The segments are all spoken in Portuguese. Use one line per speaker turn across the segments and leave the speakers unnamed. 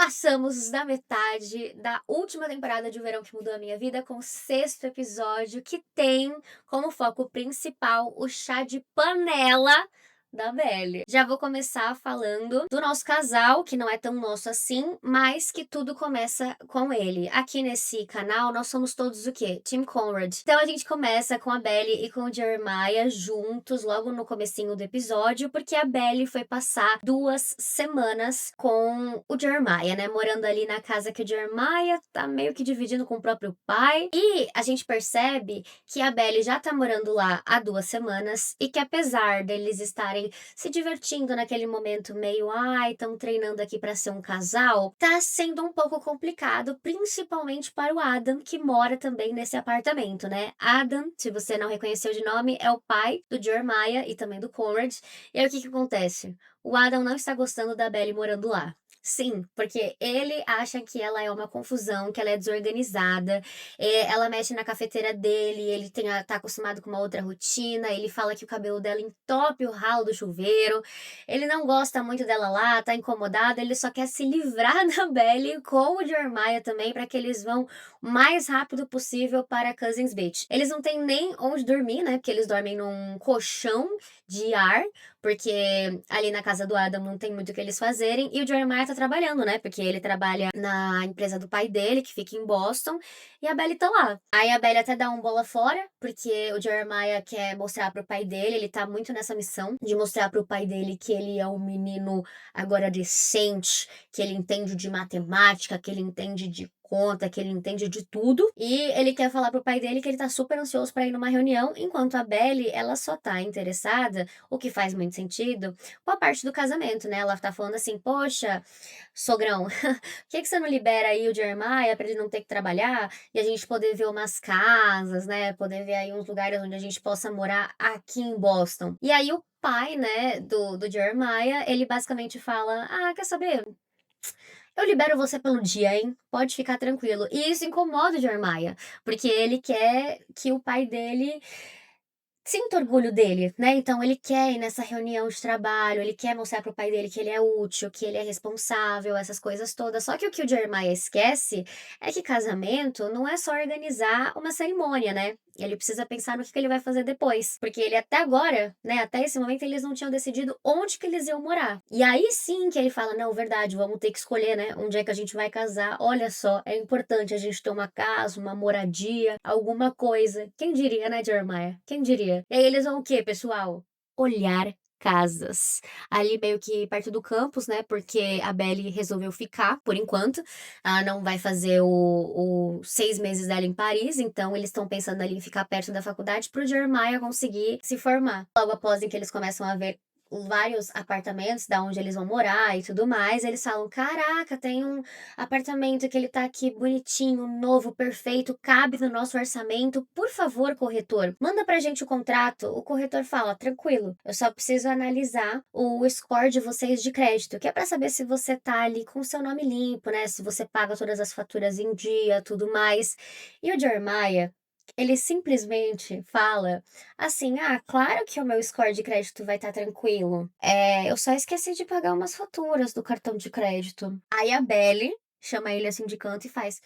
Passamos da metade da última temporada de O Verão que Mudou a Minha Vida com o sexto episódio, que tem como foco principal o chá de panela da Belle. Já vou começar falando do nosso casal, que não é tão nosso assim, mas que tudo começa com ele. Aqui nesse canal, nós somos todos o quê? Team Conrad. Então a gente começa com a Belle e com o Jeremiah juntos, logo no comecinho do episódio, porque a Belle foi passar 2 semanas com o Jeremiah, né? Morando ali na casa que o Jeremiah tá meio que dividindo com o próprio pai. E a gente percebe que a Belle já tá morando lá há 2 semanas e que apesar deles estarem se divertindo naquele momento meio, ai, estão treinando aqui pra ser um casal, tá sendo um pouco complicado, principalmente para o Adam, que mora também nesse apartamento, né? Adam, se você não reconheceu de nome, é o pai do Jeremiah e também do Conrad. E aí o que que acontece? O Adam não está gostando da Belle morando lá. Sim, porque ele acha que ela é uma confusão, que ela é desorganizada, ela mexe na cafeteira dele, ele tá acostumado com uma outra rotina, ele fala que o cabelo dela entope o ralo do chuveiro, ele não gosta muito dela lá, tá incomodado, ele só quer se livrar da Belle com o Jeremiah também, para que eles vão o mais rápido possível para Cousins Beach. Eles não têm nem onde dormir, né, porque eles dormem num colchão de ar, porque ali na casa do Adam não tem muito o que eles fazerem, e o Jeremiah tá trabalhando, né, porque ele trabalha na empresa do pai dele, que fica em Boston, e a Belle tá lá. Aí a Belle até dá um bola fora, porque o Jeremiah quer mostrar pro pai dele, ele tá muito nessa missão de mostrar pro pai dele que ele é um menino agora decente, que ele entende de matemática, que ele entende de conta, que ele entende de tudo. E ele quer falar pro pai dele que ele tá super ansioso pra ir numa reunião, enquanto a Belle, ela só tá interessada, o que faz muito sentido, com a parte do casamento, né? Ela tá falando assim, poxa, sogrão, por que você não libera aí o Jeremiah pra ele não ter que trabalhar e a gente poder ver umas casas, né? Poder ver aí uns lugares onde a gente possa morar aqui em Boston. E aí o pai, né, do Jeremiah, ele basicamente fala, ah, quer saber? Eu libero você pelo dia, hein? Pode ficar tranquilo. E isso incomoda o Jeremiah, porque ele quer que o pai dele sinta orgulho dele, né? Então ele quer ir nessa reunião de trabalho, ele quer mostrar pro pai dele que ele é útil, que ele é responsável, essas coisas todas. Só que o Jeremiah esquece é que casamento não é só organizar uma cerimônia, né? Ele precisa pensar no que ele vai fazer depois. Porque ele até agora, né, até esse momento, eles não tinham decidido onde que eles iam morar. E aí sim que ele fala, não, verdade, vamos ter que escolher, né, onde é que a gente vai casar. Olha só, é importante a gente ter uma casa, uma moradia, alguma coisa. Quem diria, né, Jeremiah? Quem diria? E aí eles vão o quê, pessoal? Olhar casas. Ali meio que perto do campus, né? Porque a Belle resolveu ficar por enquanto. Ela não vai fazer os 6 meses dela em Paris, então eles estão pensando ali em ficar perto da faculdade para o Jeremiah conseguir se formar. Logo após em que eles começam a ver vários apartamentos da onde eles vão morar e tudo mais, eles falam: Caraca, tem um apartamento que ele tá aqui bonitinho, novo, perfeito, cabe no nosso orçamento. Por favor, corretor, manda pra gente o contrato. O corretor fala: Tranquilo, eu só preciso analisar o score de vocês de crédito, que é pra saber se você tá ali com o seu nome limpo, né? Se você paga todas as faturas em dia, tudo mais. E o Jeremiah, ele simplesmente fala assim: ah, claro que o meu score de crédito vai estar tranquilo. Eu só esqueci de pagar umas faturas do cartão de crédito. Aí a Belle chama ele assim de canto e faz: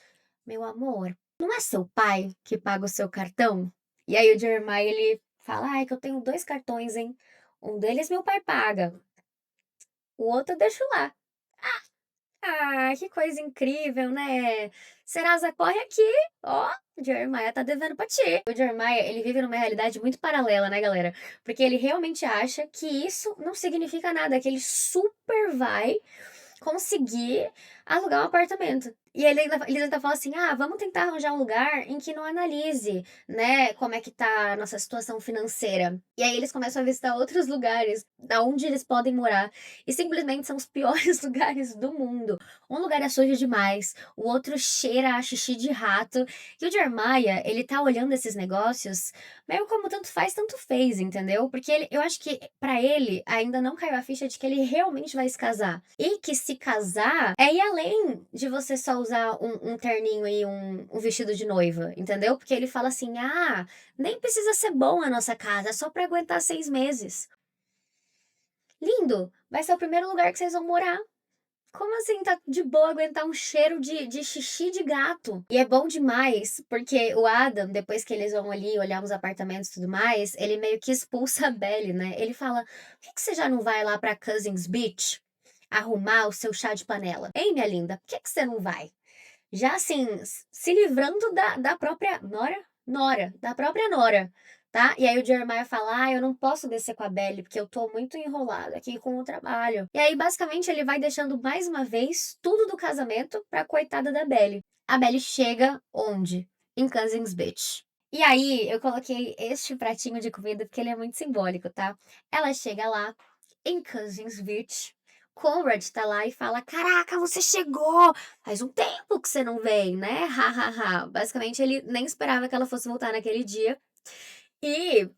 Meu amor, não é seu pai que paga o seu cartão? E aí o Jeremiah ele fala: Ai, que eu tenho 2 cartões, hein? Um deles meu pai paga, o outro eu deixo lá. Ah, que coisa incrível, né? Serasa, corre aqui. Ó, o Jeremiah tá devendo pra ti. O Jeremiah, ele vive numa realidade muito paralela, né, galera? Porque ele realmente acha que isso não significa nada, que ele super vai conseguir alugar um apartamento. E ele ainda fala assim: ah, vamos tentar arranjar um lugar em que não analise, né, como é que tá a nossa situação financeira. E aí eles começam a visitar outros lugares da onde eles podem morar. E simplesmente são os piores lugares do mundo. Um lugar é sujo demais, o outro cheira a xixi de rato. E o Jeremiah, ele tá olhando esses negócios meio como tanto faz, tanto fez, entendeu? Porque eu acho que pra ele ainda não caiu a ficha de que ele realmente vai se casar. E que se casar é ir além de você só usar um terninho e um vestido de noiva, entendeu? Porque ele fala assim: ah, nem precisa ser bom a nossa casa, é só pra aguentar 6 meses. Lindo! Vai ser o primeiro lugar que vocês vão morar. Como assim tá de boa aguentar um cheiro de xixi de gato? E é bom demais, porque o Adam, depois que eles vão ali olhar os apartamentos e tudo mais, ele meio que expulsa a Belly, né? Ele fala: por que você já não vai lá pra Cousins Beach arrumar o seu chá de panela? Hein, minha linda? Por que você não vai? Já assim, se livrando da própria Nora, da própria Nora, tá? E aí o Jeremiah fala: eu não posso descer com a Belly porque eu tô muito enrolado aqui com o trabalho. E aí, basicamente, ele vai deixando mais uma vez tudo do casamento pra coitada da Belly. A Belly chega onde? Em Cousins Beach. E aí, eu coloquei este pratinho de comida porque ele é muito simbólico, tá? Ela chega lá em Cousins Beach. Conrad tá lá e fala: caraca, você chegou! Faz um tempo que você não vem, né? Ha, ha, ha. Basicamente, ele nem esperava que ela fosse voltar naquele dia. E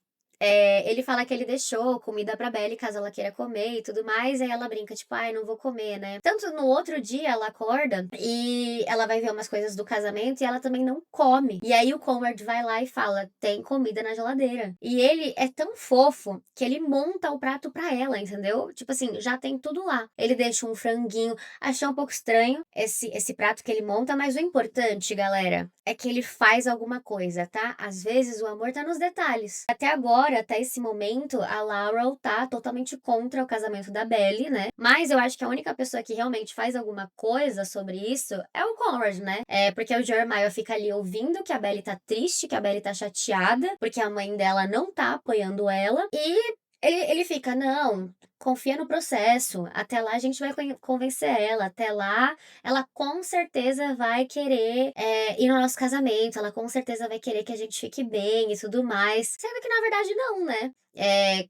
ele fala que ele deixou comida pra Belly caso ela queira comer e tudo mais. Aí ela brinca, tipo, ai, não vou comer, né? Tanto no outro dia ela acorda e ela vai ver umas coisas do casamento e ela também não come. E aí o Conrad vai lá e fala: tem comida na geladeira. E ele é tão fofo que ele monta o prato pra ela, entendeu? Tipo assim, já tem tudo lá. Ele deixa um franguinho. Achei um pouco estranho esse prato que ele monta, mas o importante, galera, é que ele faz alguma coisa, tá? Às vezes o amor tá nos detalhes. Até agora, até esse momento, a Laurel tá totalmente contra o casamento da Belly, né? Mas eu acho que a única pessoa que realmente faz alguma coisa sobre isso é o Conrad, né? É porque o Jeremiah fica ali ouvindo que a Belly tá triste, que a Belly tá chateada, porque a mãe dela não tá apoiando ela. E ele fica: não, confia no processo. Até lá a gente vai convencer ela. Até lá ela com certeza vai querer ir no nosso casamento, ela com certeza vai querer que a gente fique bem e tudo mais. Sendo que na verdade não, né?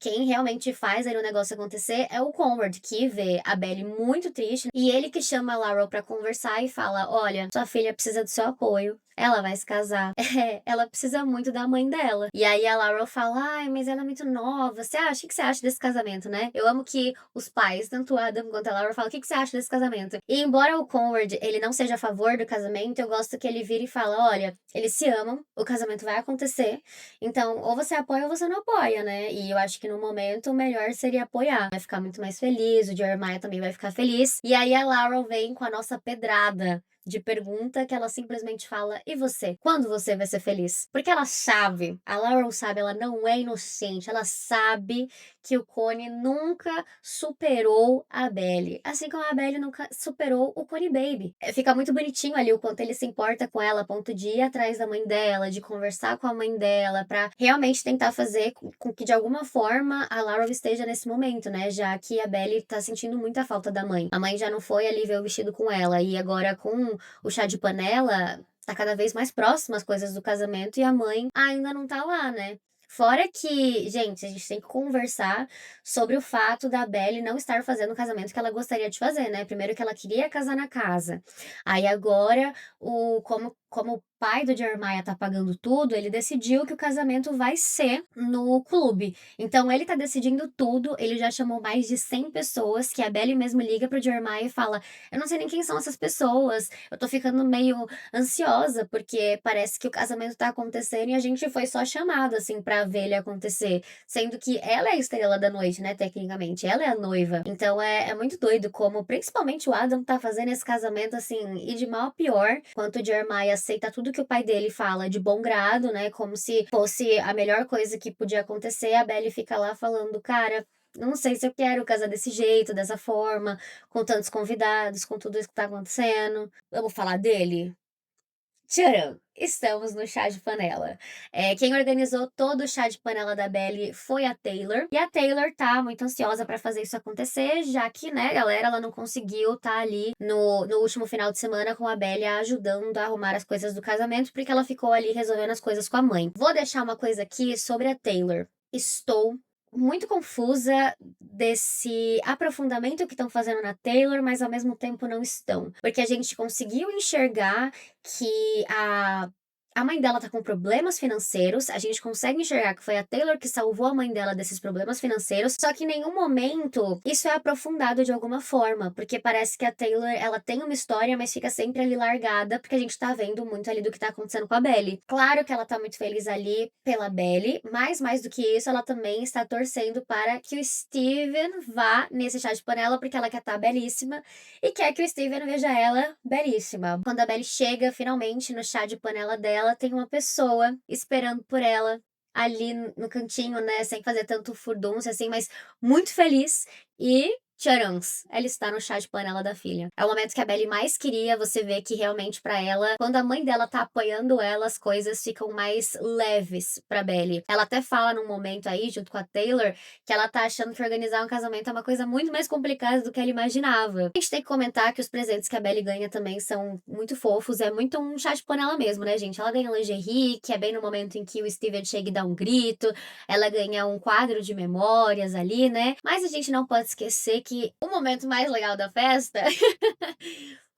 Quem realmente faz aí o negócio acontecer é o Conrad, que vê a Belly muito triste e ele que chama a Laurel pra conversar e fala: olha, sua filha precisa do seu apoio. Ela vai se casar. Ela precisa muito da mãe dela. E aí a Laurel fala: ai, mas ela é muito nova. Você acha? O que você acha desse casamento, né? Eu amo que os pais, tanto o Adam quanto a Laurel, falam: o que você acha desse casamento? E embora o Conrad, ele não seja a favor do casamento, eu gosto que ele vira e fala: olha, eles se amam, o casamento vai acontecer, então ou você apoia ou você não apoia, né? E eu acho que no momento o melhor seria apoiar. Vai ficar muito mais feliz, o Jeremiah também vai ficar feliz. E aí a Laurel vem com a nossa pedrada de pergunta que ela simplesmente fala: e você? Quando você vai ser feliz? Porque ela sabe, a Laurel sabe, ela não é inocente, ela sabe que o Cone nunca superou a Belly, assim como a Belly nunca superou o Cone Baby. Fica muito bonitinho ali o quanto ele se importa com ela, a ponto de ir atrás da mãe dela, de conversar com a mãe dela, pra realmente tentar fazer com que de alguma forma a Laurel esteja nesse momento, né? Já que a Belly tá sentindo muita falta da mãe. A mãe já não foi ali ver o vestido com ela, e agora com o chá de panela, tá cada vez mais próximo as coisas do casamento e a mãe ainda não tá lá, né? Fora que, gente, a gente tem que conversar sobre o fato da Belly não estar fazendo o casamento que ela gostaria de fazer, né? Primeiro que ela queria casar na casa. Aí agora, como o pai do Jeremiah tá pagando tudo, ele decidiu que o casamento vai ser no clube. Então ele tá decidindo tudo, ele já chamou mais de 100 pessoas, que a Belly mesmo liga pro Jeremiah e fala: eu não sei nem quem são essas pessoas, eu tô ficando meio ansiosa, porque parece que o casamento tá acontecendo e a gente foi só chamado, assim, pra ver ele acontecer. Sendo que ela é a estrela da noite, né, tecnicamente, ela é a noiva. Então é muito doido como, principalmente o Adam tá fazendo esse casamento, assim, e de mal a pior, enquanto o Jeremiah aceita tudo que o pai dele fala de bom grado, né, como se fosse a melhor coisa que podia acontecer, a Belly fica lá falando: cara, não sei se eu quero casar desse jeito, dessa forma, com tantos convidados, com tudo isso que tá acontecendo. Vamos falar dele? Tcharam! Estamos no chá de panela. Quem organizou todo o chá de panela da Belly foi a Taylor. E a Taylor tá muito ansiosa pra fazer isso acontecer, já que, né, galera, ela não conseguiu tá ali no último final de semana com a Belly ajudando a arrumar as coisas do casamento, porque ela ficou ali resolvendo as coisas com a mãe. Vou deixar uma coisa aqui sobre a Taylor. Estou muito confusa desse aprofundamento que estão fazendo na Taylor, mas ao mesmo tempo não estão. Porque a gente conseguiu enxergar que A mãe dela tá com problemas financeiros, a gente consegue enxergar que foi a Taylor que salvou a mãe dela desses problemas financeiros, só que em nenhum momento isso é aprofundado de alguma forma, porque parece que a Taylor, ela tem uma história, mas fica sempre ali largada, porque a gente tá vendo muito ali do que tá acontecendo com a Belly. Claro que ela tá muito feliz ali pela Belly, mas mais do que isso, ela também está torcendo para que o Steven vá nesse chá de panela, porque ela quer estar belíssima e quer que o Steven veja ela belíssima. Quando a Belly chega finalmente no chá de panela dela, tem uma pessoa esperando por ela ali no cantinho, né, sem fazer tanto furdúncio assim, mas muito feliz e tcharãs, ela está no chá de panela da filha. É o momento que a Belly mais queria, você vê que realmente pra ela, quando a mãe dela tá apoiando ela, as coisas ficam mais leves pra Belly. Ela até fala num momento aí, junto com a Taylor, que ela tá achando que organizar um casamento é uma coisa muito mais complicada do que ela imaginava. A gente tem que comentar que os presentes que a Belly ganha também são muito fofos, é muito um chá de panela mesmo, né, gente? Ela ganha lingerie, que é bem no momento em que o Steven chega e dá um grito, ela ganha um quadro de memórias ali, né? Mas a gente não pode esquecer que o momento mais legal da festa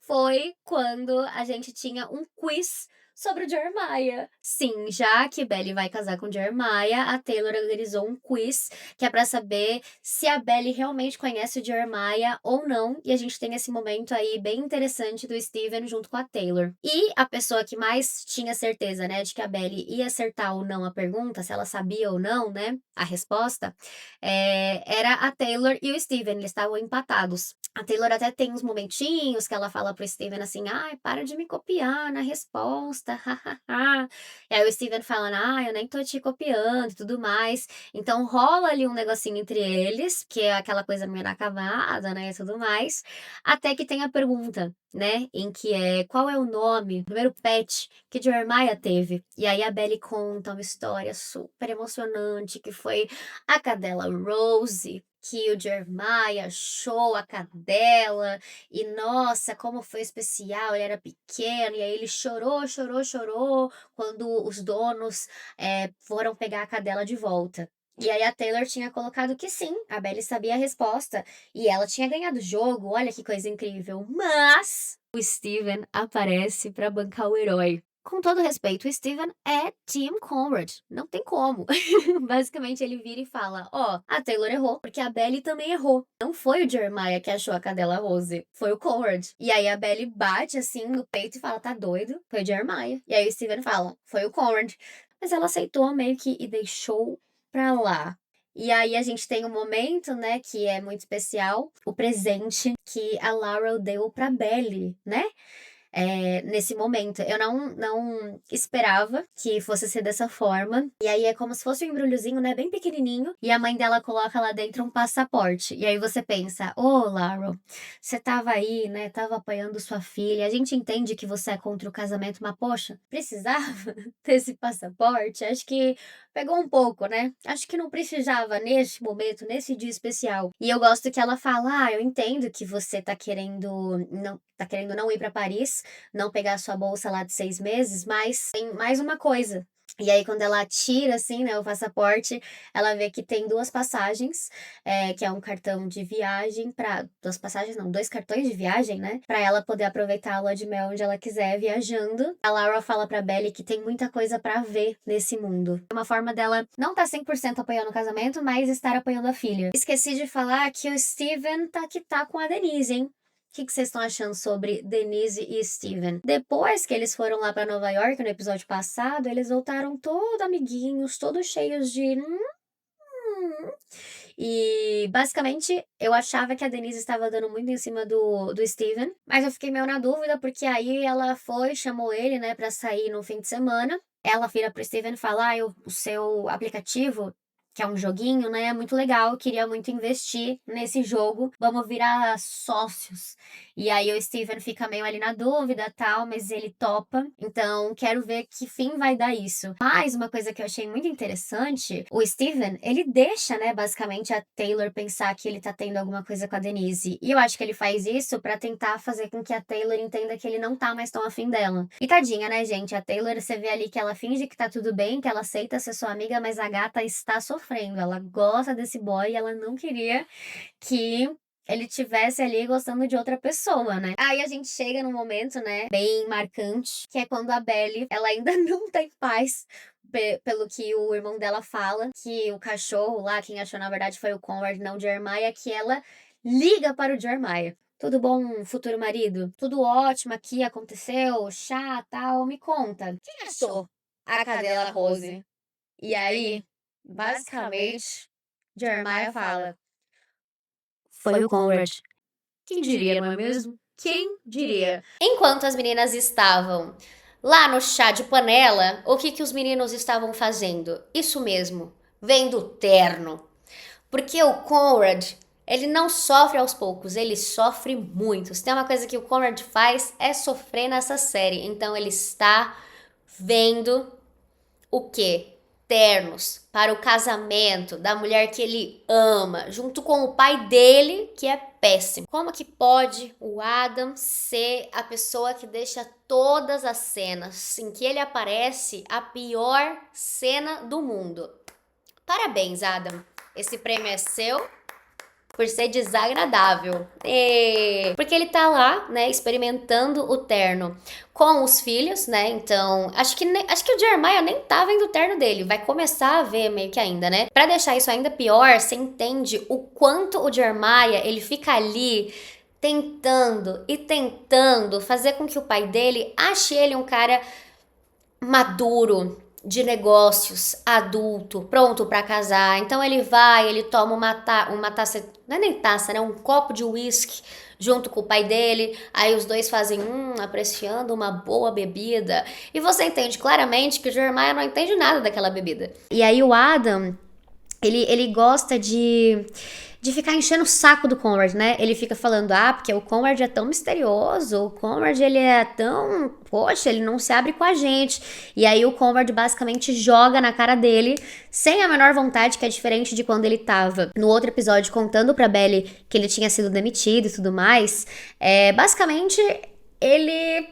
foi quando a gente tinha um quiz sobre o Jeremiah. Sim, já que Belly vai casar com Jeremiah, a Taylor organizou um quiz que é pra saber se a Belly realmente conhece o Jeremiah ou não. E a gente tem esse momento aí bem interessante do Steven junto com a Taylor. E a pessoa que mais tinha certeza, né, de que a Belly ia acertar ou não a pergunta, se ela sabia ou não, né, a resposta, era a Taylor e o Steven. Eles estavam empatados. A Taylor até tem uns momentinhos que ela fala pro Steven assim: ai, para de me copiar na resposta, hahaha. E aí o Steven falando: ah, eu nem tô te copiando e tudo mais. Então rola ali um negocinho entre eles, que é aquela coisa meio inacabada, né, e tudo mais. Até que tem a pergunta, né, em que é: qual é o nome, o primeiro pet que Jeremiah teve? E aí a Belly conta uma história super emocionante, que foi a cadela Rose, que o Jeremiah achou a cadela e nossa, como foi especial, ele era pequeno e aí ele chorou, chorou, chorou quando os donos foram pegar a cadela de volta. E aí a Taylor tinha colocado que sim, a Belly sabia a resposta e ela tinha ganhado o jogo, olha que coisa incrível. Mas o Steven aparece para bancar o herói. Com todo respeito, o Steven é Team Conrad. Não tem como. Basicamente, ele vira e fala: ó, a Taylor errou, porque a Belly também errou. Não foi o Jeremiah que achou a cadela Rose, foi o Conrad. E aí a Belly bate assim no peito e fala: tá doido? Foi o Jeremiah. E aí o Steven fala: foi o Conrad. Mas ela aceitou meio que e deixou pra lá. E aí a gente tem um momento, né, que é muito especial, o presente que a Laurel deu pra Belly, né? Nesse momento. Eu não esperava que fosse ser dessa forma. E aí é como se fosse um embrulhozinho, né, bem pequenininho. E a mãe dela coloca lá dentro um passaporte. E aí você pensa: ô, Laurel, você tava aí, né, tava apoiando sua filha. A gente entende que você é contra o casamento, mas poxa, precisava desse passaporte? Acho que pegou um pouco, né? Acho que não precisava neste momento, nesse dia especial. E eu gosto que ela fala: ah, eu entendo que você tá querendo não ir pra Paris, não pegar sua bolsa lá de 6 meses, mas tem mais uma coisa. E aí, quando ela tira, assim, né, o passaporte, ela vê que tem duas passagens, que é um cartão de viagem para duas passagens, não, dois cartões de viagem, né, para ela poder aproveitar a lua de mel onde ela quiser viajando. A Laura fala pra Belly que tem muita coisa pra ver nesse mundo. É uma forma dela não tá 100% apoiando o casamento, mas estar apoiando a filha. Esqueci de falar que o Steven tá com a Denise, hein? O que vocês estão achando sobre Denise e Steven? Depois que eles foram lá pra Nova York no episódio passado, eles voltaram todos amiguinhos, todos cheios de. E basicamente eu achava que a Denise estava dando muito em cima do Steven, mas eu fiquei meio na dúvida porque aí ela foi, chamou ele, né, pra sair no fim de semana. Ela vira pro Steven e fala: ah, o seu aplicativo, que é um joguinho, né? É muito legal, eu queria muito investir nesse jogo. Vamos virar sócios. E aí o Steven fica meio ali na dúvida, tal, mas ele topa. Então, quero ver que fim vai dar isso. Mais uma coisa que eu achei muito interessante, o Steven, ele deixa, né, basicamente a Taylor pensar que ele tá tendo alguma coisa com a Denise. E eu acho que ele faz isso pra tentar fazer com que a Taylor entenda que ele não tá mais tão afim dela. E tadinha, né, gente? A Taylor, você vê ali que ela finge que tá tudo bem, que ela aceita ser sua amiga, mas a gata está sofrendo. Ela gosta desse boy e ela não queria que ele tivesse ali gostando de outra pessoa, né? Aí a gente chega num momento, né, bem marcante, que é quando a Belly, ela ainda não tá em paz. Pelo que o irmão dela fala, que o cachorro lá, quem achou na verdade foi o Conrad, não o Jeremiah, que ela liga para o Jeremiah. Tudo bom, futuro marido? Tudo ótimo aqui, aconteceu? Chá, tal, me conta. Quem achou a cadela Rose? E aí, basicamente, Jeremiah fala: foi o Conrad. Quem diria, não é mesmo? Quem diria? Enquanto as meninas estavam lá no chá de panela, o que os meninos estavam fazendo? Isso mesmo, vendo terno. Porque o Conrad, ele não sofre aos poucos, ele sofre muito. Se tem uma coisa que o Conrad faz é sofrer nessa série. Então ele está vendo o quê? Ternos para o casamento da mulher que ele ama, junto com o pai dele, que é péssimo. Como que pode o Adam ser a pessoa que deixa todas as cenas em que ele aparece a pior cena do mundo? Parabéns, Adam. Esse prêmio é seu por ser desagradável. Porque ele tá lá, né, experimentando o terno com os filhos, né? Então, acho que o Jeremiah nem tá vendo o terno dele. Vai começar a ver meio que ainda, né? Pra deixar isso ainda pior, você entende o quanto o Jeremiah, ele fica ali tentando e tentando fazer com que o pai dele ache ele um cara maduro, de negócios, adulto, pronto pra casar. Então ele vai, ele toma uma taça, não é nem taça, né? Um copo de uísque junto com o pai dele. Aí os dois fazem, apreciando uma boa bebida. E você entende claramente que o Jeremiah não entende nada daquela bebida. E aí o Adam, ele gosta de ficar enchendo o saco do Conrad, né? Ele fica falando, porque o Conrad é tão misterioso, o Conrad, ele é tão... Poxa, ele não se abre com a gente. E aí o Conrad basicamente joga na cara dele, sem a menor vontade, que é diferente de quando ele tava no outro episódio contando pra Belly que ele tinha sido demitido e tudo mais. Basicamente, ele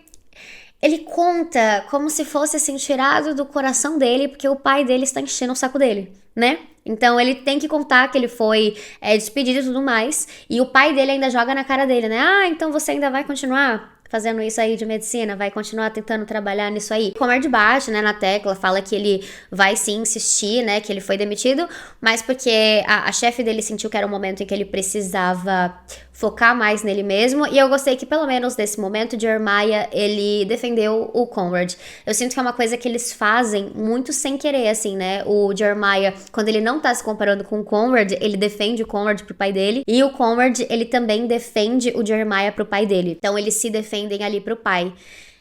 conta como se fosse assim, tirado do coração dele, porque o pai dele está enchendo o saco dele, né? Então ele tem que contar que ele foi despedido e tudo mais. E o pai dele ainda joga na cara dele, né? Então você ainda vai continuar fazendo isso aí de medicina, vai continuar tentando trabalhar nisso aí. O Conrad bate, né, na tecla, fala que ele vai sim insistir, né, que ele foi demitido, mas porque a chefe dele sentiu que era o momento em que ele precisava focar mais nele mesmo, e eu gostei que pelo menos nesse momento Jeremiah, ele defendeu o Conrad. Eu sinto que é uma coisa que eles fazem muito sem querer, assim, né, o Jeremiah, quando ele não tá se comparando com o Conrad, ele defende o Conrad pro pai dele, e o Conrad, ele também defende o Jeremiah pro pai dele. Então eles se defendem ali pro pai.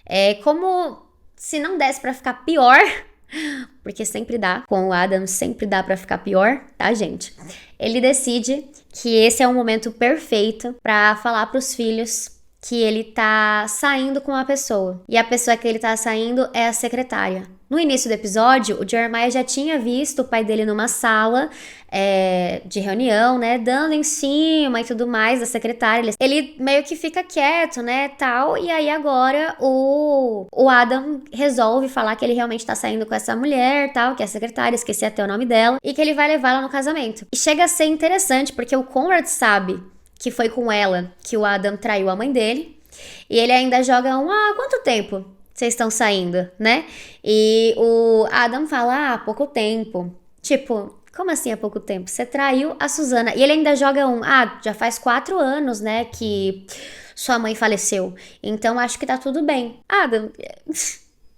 É como se não desse pra ficar pior, porque sempre dá, com o Adam sempre dá pra ficar pior, tá, gente? Ele decide que esse é o momento perfeito pra falar pros filhos que ele tá saindo com uma pessoa. E a pessoa que ele tá saindo é a secretária. No início do episódio, o Jeremiah já tinha visto o pai dele numa sala de reunião, né, dando em cima e tudo mais da secretária. Ele meio que fica quieto, né, tal, e aí agora o Adam resolve falar que ele realmente tá saindo com essa mulher, tal, que é a secretária, esqueci até o nome dela, e que ele vai levar ela no casamento. E chega a ser interessante, porque o Conrad sabe que foi com ela que o Adam traiu a mãe dele, e ele ainda joga quanto tempo vocês estão saindo, né? E o Adam fala, há pouco tempo. Tipo, como assim há pouco tempo? Você traiu a Susana. E ele ainda joga já faz 4 anos, né, que sua mãe faleceu. Então acho que tá tudo bem. Adam,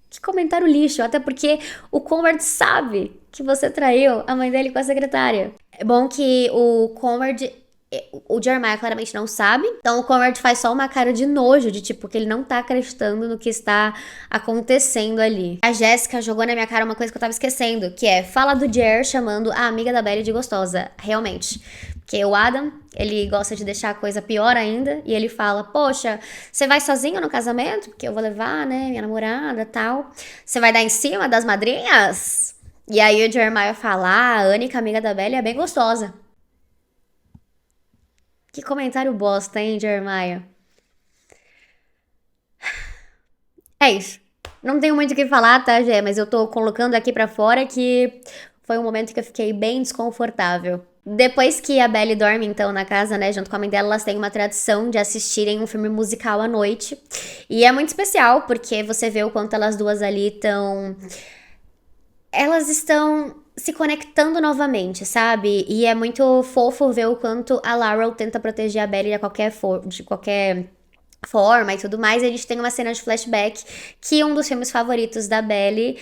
que comentário lixo. Até porque o Conrad sabe que você traiu a mãe dele com a secretária. É bom que o Jeremiah claramente não sabe. Então o Conrad faz só uma cara de nojo, de tipo, que ele não tá acreditando no que está acontecendo ali. A Jéssica jogou na minha cara uma coisa que eu tava esquecendo, que é fala do Jer chamando a amiga da Belly de gostosa. Realmente. Porque o Adam, ele gosta de deixar a coisa pior ainda, e ele fala, poxa, você vai sozinho no casamento? Porque eu vou levar, né, minha namorada e tal. Você vai dar em cima das madrinhas? E aí o Jeremiah fala, a Anica, amiga da Belly, é bem gostosa. Que comentário bosta, hein, Jeremiah? É isso. Não tenho muito o que falar, tá, Gê? Mas eu tô colocando aqui pra fora que foi um momento que eu fiquei bem desconfortável. Depois que a Belly dorme, então, na casa, né, junto com a mãe dela, elas têm uma tradição de assistirem um filme musical à noite. E é muito especial, porque você vê o quanto elas duas ali estão. Elas estão se conectando novamente, sabe? E é muito fofo ver o quanto a Laurel tenta proteger a Belly de qualquer forma e tudo mais. E a gente tem uma cena de flashback que um dos filmes favoritos da Belly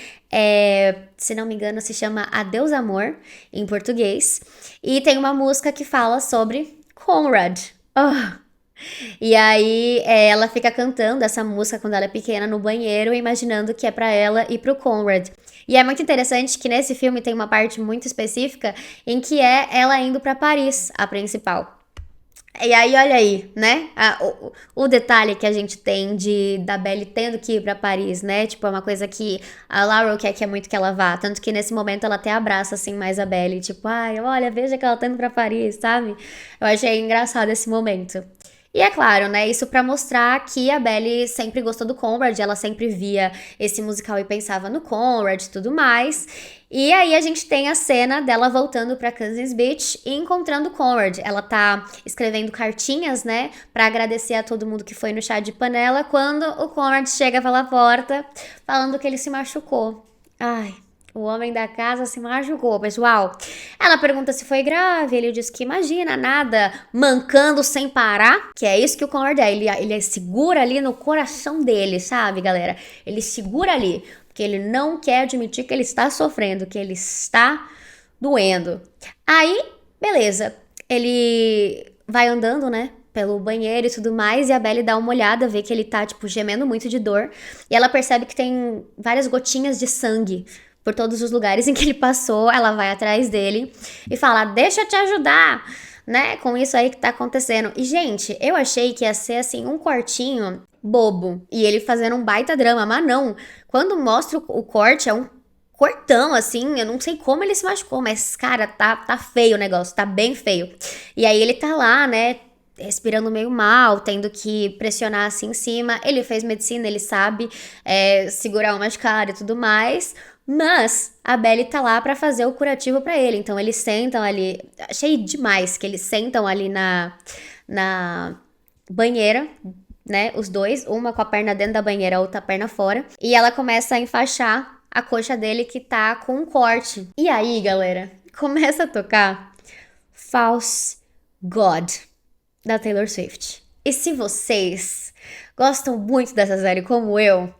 se não me engano, se chama Adeus Amor, em português. E tem uma música que fala sobre Conrad. Oh. E aí ela fica cantando essa música quando ela é pequena no banheiro, imaginando que é pra ela e pro Conrad. E é muito interessante que nesse filme tem uma parte muito específica em que é ela indo pra Paris, a principal. E aí, olha aí, né? O detalhe que a gente tem da Belly tendo que ir pra Paris, né? Tipo, é uma coisa que a Laurel quer muito que ela vá. Tanto que nesse momento ela até abraça, assim, mais a Belly. Tipo, ai, olha, veja que ela tá indo pra Paris, sabe? Eu achei engraçado esse momento. E é claro, né? Isso pra mostrar que a Belly sempre gostou do Conrad, ela sempre via esse musical e pensava no Conrad e tudo mais. E aí a gente tem a cena dela voltando pra Kansas Beach e encontrando o Conrad. Ela tá escrevendo cartinhas, né, pra agradecer a todo mundo que foi no chá de panela, quando o Conrad chega pela porta falando que ele se machucou. Ai, o homem da casa se machucou, pessoal. Ela pergunta se foi grave, ele diz que imagina, nada, mancando sem parar, que é isso que o Conrad é. Ele segura ali no coração dele, sabe, galera? Ele segura ali, porque ele não quer admitir que ele está sofrendo, que ele está doendo. Aí, beleza, ele vai andando, né, pelo banheiro e tudo mais, e a Belly dá uma olhada, vê que ele tá, tipo, gemendo muito de dor, e ela percebe que tem várias gotinhas de sangue por todos os lugares em que ele passou. Ela vai atrás dele e fala: deixa eu te ajudar, né? Com isso aí que tá acontecendo. E, gente, eu achei que ia ser assim, um cortinho bobo. E ele fazendo um baita drama, mas não. Quando mostra o corte, é um cortão, assim. Eu não sei como ele se machucou, mas, cara, tá feio o negócio, tá bem feio. E aí ele tá lá, né? Respirando meio mal, tendo que pressionar assim em cima. Ele fez medicina, ele sabe segurar o machucado e tudo mais. Mas a Belly tá lá pra fazer o curativo pra ele. Então eles sentam ali. Achei demais que eles sentam ali na banheira, né? Os dois, uma com a perna dentro da banheira, a outra perna fora. E ela começa a enfaixar a coxa dele que tá com um corte. E aí, galera, começa a tocar False God da Taylor Swift. E se vocês gostam muito dessa série como eu,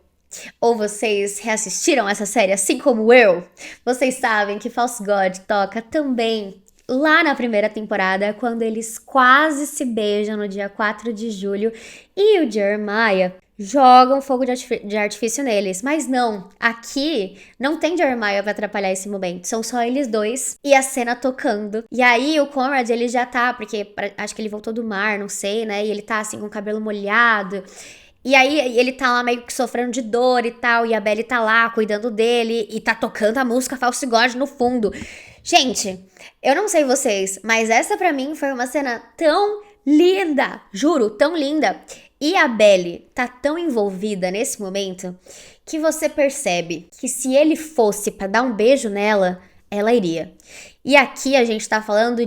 ou vocês reassistiram essa série assim como eu, vocês sabem que False God toca também lá na primeira temporada, quando eles quase se beijam no dia 4 de julho e o Jeremiah joga um fogo de artifício neles. Mas não, aqui não tem Jeremiah pra atrapalhar esse momento. São só eles dois e a cena tocando. E aí o Conrad, ele já tá, porque acho que ele voltou do mar, não sei, né? E ele tá assim com o cabelo molhado. E aí ele tá lá meio que sofrendo de dor e tal, e a Belly tá lá cuidando dele e tá tocando a música False God no fundo. Gente, eu não sei vocês, mas essa pra mim foi uma cena tão linda, juro, tão linda. E a Belly tá tão envolvida nesse momento que você percebe que se ele fosse pra dar um beijo nela, ela iria. E aqui a gente tá falando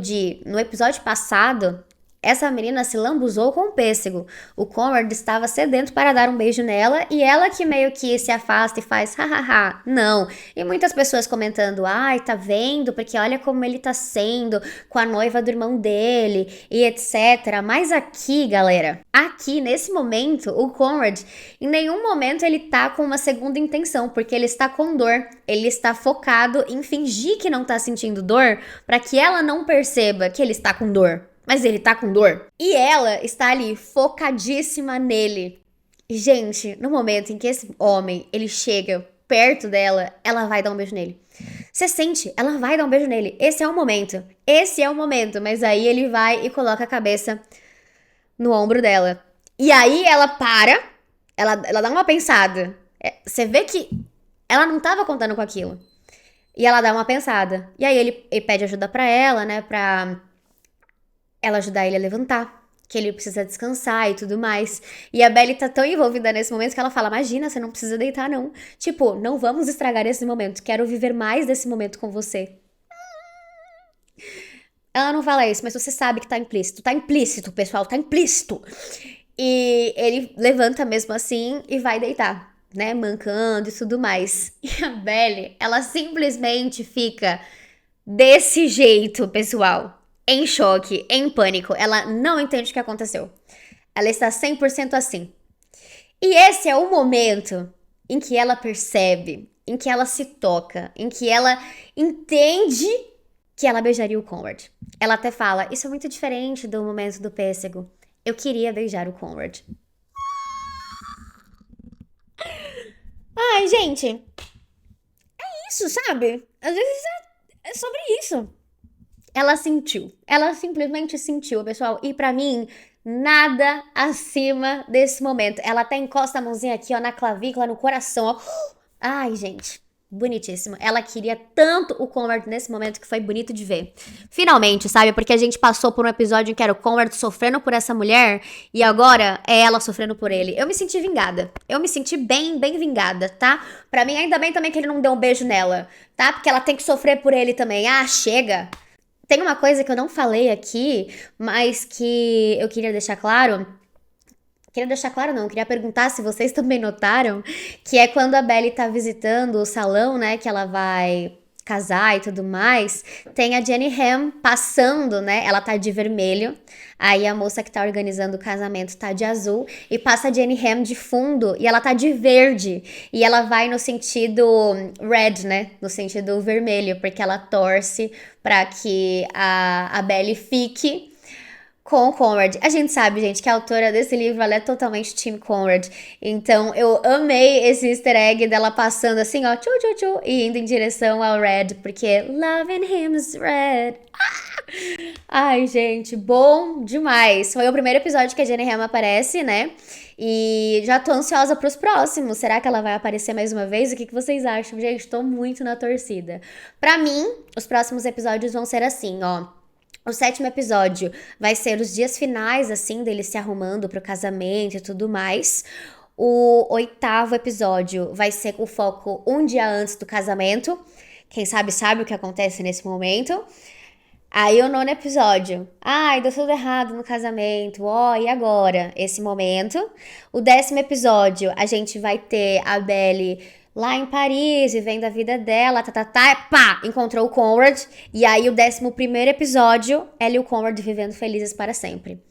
no episódio passado, essa menina se lambuzou com o pêssego. O Conrad estava sedento para dar um beijo nela e ela que meio que se afasta e faz hahaha. Não. E muitas pessoas comentando: ai, tá vendo? Porque olha como ele tá sendo com a noiva do irmão dele e etc. Mas aqui, galera, aqui nesse momento, o Conrad, em nenhum momento ele tá com uma segunda intenção, porque ele está com dor. Ele está focado em fingir que não tá sentindo dor para que ela não perceba que ele está com dor. Mas ele tá com dor. E ela está ali focadíssima nele. E, gente, no momento em que esse homem, ele chega perto dela, ela vai dar um beijo nele. Você sente? Ela vai dar um beijo nele. Esse é o momento. Esse é o momento. Mas aí ele vai e coloca a cabeça no ombro dela. E aí ela para. Ela dá uma pensada. Você vê que ela não tava contando com aquilo. E ela dá uma pensada. E aí ele pede ajuda pra ela, né? Pra ela ajudar ele a levantar, que ele precisa descansar e tudo mais. E a Belly tá tão envolvida nesse momento que ela fala: imagina, você não precisa deitar não. Tipo, não vamos estragar esse momento, quero viver mais desse momento com você. Ela não fala isso, mas você sabe que tá implícito. Tá implícito, pessoal, tá implícito. E ele levanta mesmo assim e vai deitar, né? Mancando e tudo mais. E a Belle, ela simplesmente fica desse jeito, pessoal. Em choque, em pânico. Ela não entende o que aconteceu. Ela está 100% assim. E esse é o momento em que ela percebe, em que ela se toca, em que ela entende que ela beijaria o Conrad. Ela até fala: Isso é muito diferente do momento do pêssego. Eu queria beijar o Conrad. Ai, gente, isso, sabe? Às vezes é sobre isso. Ela sentiu. Ela simplesmente sentiu, pessoal. E pra mim, nada acima desse momento. Ela até encosta a mãozinha aqui, ó, na clavícula, no coração, ó. Ai, gente. Bonitíssimo. Ela queria tanto o Conrad nesse momento que foi bonito de ver. Finalmente, sabe? Porque a gente passou por um episódio em que era o Conrad sofrendo por essa mulher e agora é ela sofrendo por ele. Eu me senti vingada. Eu me senti bem, bem vingada, tá? Pra mim, ainda bem também que ele não deu um beijo nela, tá? Porque ela tem que sofrer por ele também. Ah, chega! Tem uma coisa que eu não falei aqui, mas que eu queria deixar claro. Queria deixar claro, não, queria perguntar se vocês também notaram, que é quando a Belly tá visitando o salão, né, que ela vai casar e tudo mais, tem a Jenny Ham passando, né, ela tá de vermelho, aí a moça que tá organizando o casamento tá de azul, e passa a Jenny Ham de fundo, e ela tá de verde, e ela vai no sentido red, né, no sentido vermelho, porque ela torce pra que a Belly fique com o Conrad. A gente sabe, gente, que a autora desse livro, ela é totalmente Team Conrad. Então, eu amei esse easter egg dela passando assim, ó, tchu, tchu, tchu, e indo em direção ao Red, porque loving him's Red. Ai, gente, bom demais. Foi o primeiro episódio que a Jenny Ham aparece, né? E já tô ansiosa pros próximos. Será que ela vai aparecer mais uma vez? O que vocês acham? Gente, tô muito na torcida. Pra mim, os próximos episódios vão ser assim, ó. O 7º episódio vai ser os dias finais, assim, dele se arrumando pro casamento e tudo mais. O 8º episódio vai ser o foco um dia antes do casamento. Quem sabe o que acontece nesse momento. Aí o 9º episódio. Ai, deu tudo errado no casamento. Ó, e agora? Esse momento. O 10º episódio, a gente vai ter a Belle lá em Paris, vivendo a vida dela, pá, encontrou o Conrad. E aí o 11º episódio, ela e o Conrad vivendo felizes para sempre.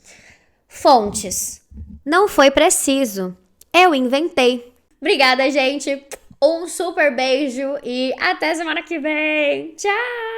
Fontes. Não foi preciso. Eu inventei. Obrigada, gente. Um super beijo e até semana que vem. Tchau!